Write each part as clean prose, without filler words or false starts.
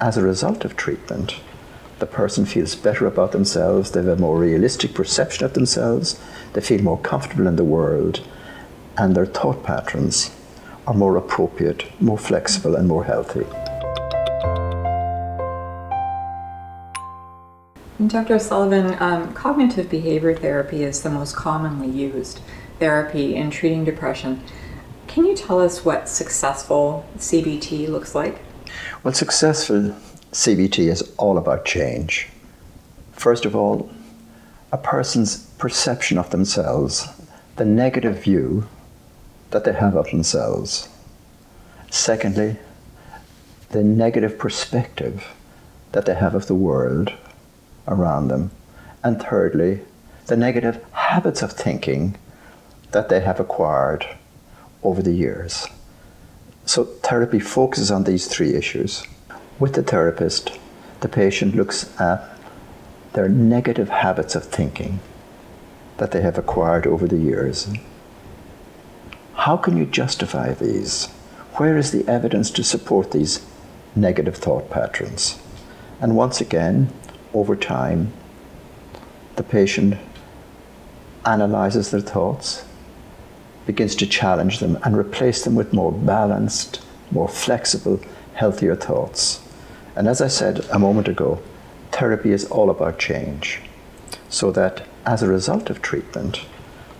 as a result of treatment, the person feels better about themselves, they have a more realistic perception of themselves, they feel more comfortable in the world, and their thought patterns are more appropriate, more flexible, and more healthy. Dr. O'Sullivan, cognitive behavior therapy is the most commonly used therapy in treating depression. Can you tell us what successful CBT looks like? Well, successful CBT is all about change. First of all, a person's perception of themselves, the negative view that they have of themselves. Secondly, the negative perspective that they have of the world around them. And thirdly, the negative habits of thinking that they have acquired over the years. So therapy focuses on these three issues. With the therapist, the patient looks at their negative habits of thinking that they have acquired over the years. How can you justify these? Where is the evidence to support these negative thought patterns? And once again, over time, the patient analyzes their thoughts, begins to challenge them and replace them with more balanced, more flexible, healthier thoughts. And as I said a moment ago, therapy is all about change, so that as a result of treatment,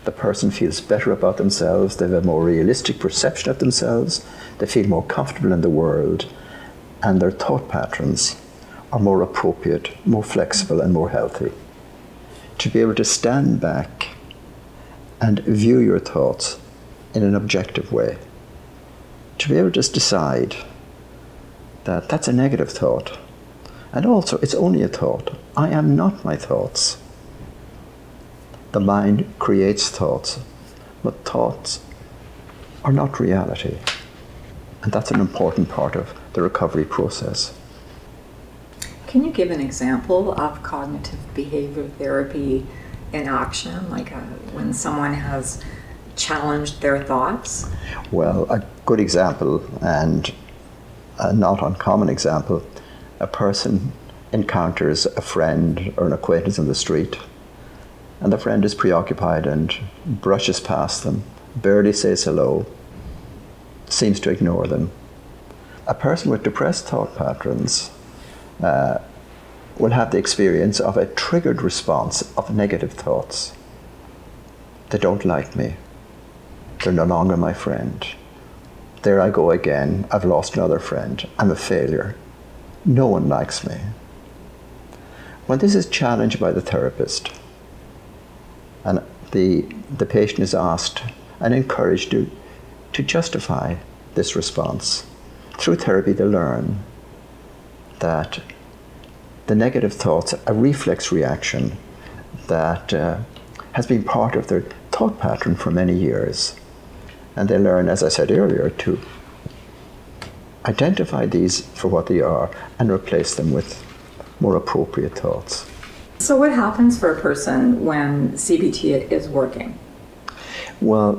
the person feels better about themselves, they have a more realistic perception of themselves, they feel more comfortable in the world, and their thought patterns are more appropriate, more flexible, and more healthy. To be able to stand back and view your thoughts in an objective way. To be able to just decide that that's a negative thought. And also, it's only a thought. I am not my thoughts. The mind creates thoughts, but thoughts are not reality. And that's an important part of the recovery process. Can you give an example of cognitive behavior therapy in action, like when someone has challenged their thoughts? Well, a good example, and a not uncommon example, a person encounters a friend or an acquaintance on the street, and the friend is preoccupied and brushes past them, barely says hello, seems to ignore them. A person with depressed thought patterns will have the experience of a triggered response of negative thoughts. They don't like me. They're no longer my friend. There I go again. I've lost another friend. I'm a failure. No one likes me. When this is challenged by the therapist, and the patient is asked and encouraged to justify this response, through therapy they learn that the negative thoughts, a reflex reaction that has been part of their thought pattern for many years. And they learn, as I said earlier, to identify these for what they are and replace them with more appropriate thoughts. So what happens for a person when CBT is working? Well,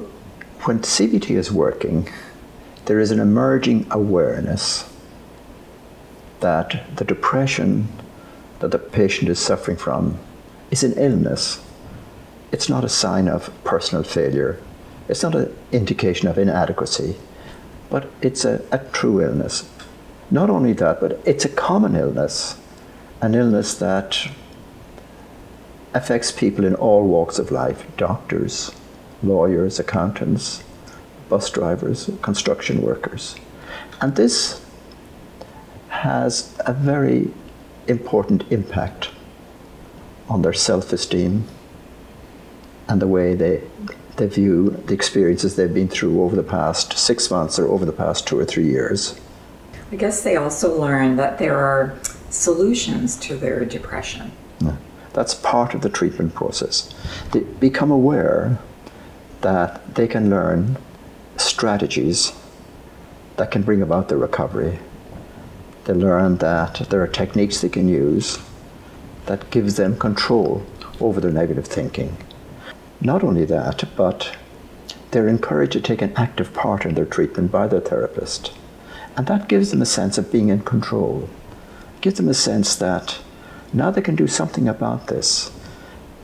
when CBT is working, there is an emerging awareness that the depression that the patient is suffering from is an illness. It's not a sign of personal failure. It's not an indication of inadequacy, but it's a true illness. Not only that, but it's a common illness, an illness that affects people in all walks of life: doctors, lawyers, accountants, bus drivers, construction workers. And this has a very important impact on their self-esteem and the way they view the experiences they've been through over the past 6 months or over the past 2 or 3 years. I guess they also learn that there are solutions to their depression. Yeah. That's part of the treatment process. They become aware that they can learn strategies that can bring about their recovery. They learn that there are techniques they can use that gives them control over their negative thinking. Not only that, but they're encouraged to take an active part in their treatment by their therapist. And that gives them a sense of being in control. gives them a sense that now they can do something about this.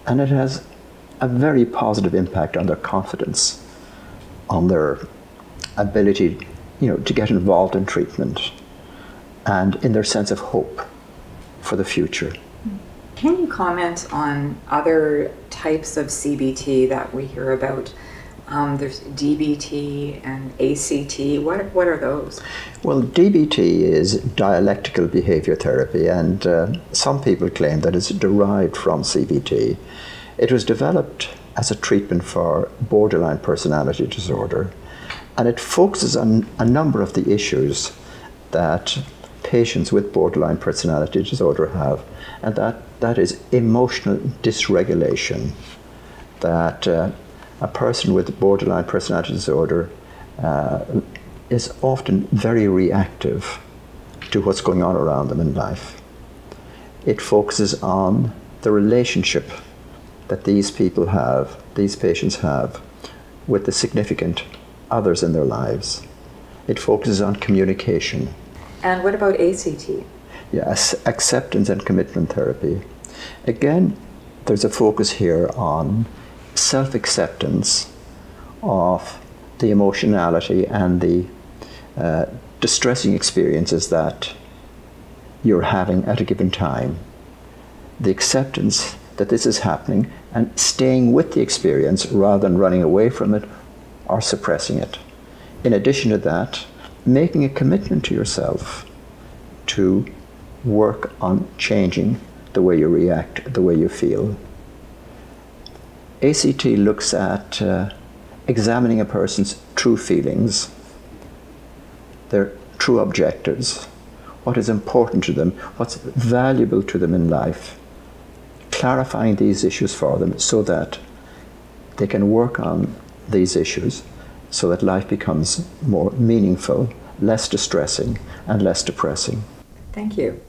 And it has a very positive impact on their confidence, on their ability, to get involved in treatment, and in their sense of hope for the future. Can you comment on other types of CBT that we hear about? There's DBT and ACT. What are those? Well, DBT is Dialectical Behaviour Therapy, and some people claim that it's derived from CBT. It was developed as a treatment for borderline personality disorder, and it focuses on a number of the issues that patients with borderline personality disorder have, and that is emotional dysregulation, that a person with borderline personality disorder is often very reactive to what's going on around them in life. It focuses on the relationship that these patients have with the significant others in their lives. It focuses on communication. And what about ACT? Yes, acceptance and commitment therapy. Again, there's a focus here on self-acceptance of the emotionality and the distressing experiences that you're having at a given time. The acceptance that this is happening and staying with the experience rather than running away from it or suppressing it. In addition to that, making a commitment to yourself to work on changing the way you react, the way you feel. ACT looks at examining a person's true feelings, their true objectives, what is important to them, what's valuable to them in life, clarifying these issues for them so that they can work on these issues so that life becomes more meaningful, less distressing, and less depressing. Thank you.